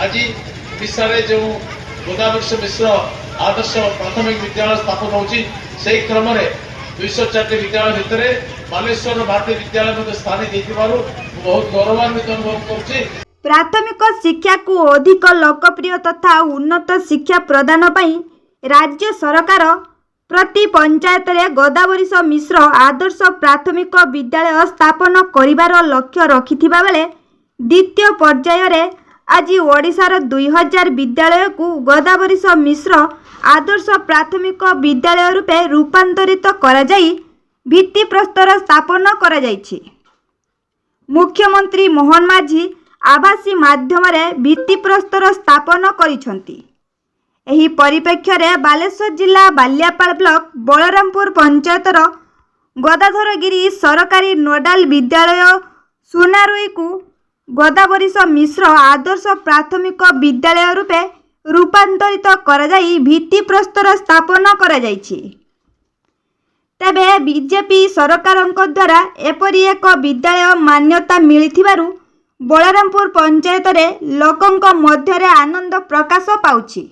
आज ओडिशा जो गोदावरी मिश्र आदर्श प्राथमिक विद्यालय स्थापन होची से क्रम में 204 विद्यालय भितर बालेश्वर भारतीय विद्यालय स्थान देथिबारु बहुत गौरवान्वित अनुभव करुछि। प्राथमिक शिक्षा को अधिक लोकप्रिय तथा उन्नत शिक्षा प्रदान पई राज्य सरकार प्रति पंचायत रे गोदावरी मिश्र आदर्श प्राथमिक विद्यालय स्थापन करिवार लक्ष्य रखिथिबा बेले द्वितीय पर्याय रे आज ओडिशार 2000 विद्यालय को गोदावरी मिश्र आदर्श प्राथमिक विद्यालय रूपे रूपांतरित करा जाई भित्ति प्रस्तर स्थापन करा जाईछि। मुख्यमंत्री मोहन माझी आभासी माध्यम रे भित्ति प्रस्तर स्थापन करिसंती। एही परिप्रेक्ष्य रे बालेश्वर जिला बालियापाल ब्लॉक बलरामपुर पंचायतर गदाधरगिरी सरकारी नोडाल विद्यालय सुनारुई को गोदावरी मिश्र आदर्श प्राथमिक विद्यालय रूपे रूपांतरित करा जाई भित्ति प्रस्तर स्थापन करा जाईछि। तेबे बीजेपी सरकारक द्वारा एपरी एक विद्यालय मान्यता मिलिथिबारु बलरामपुर पंचायत रे लोकंक मध्यरे आनंद प्रकाश पाउछि।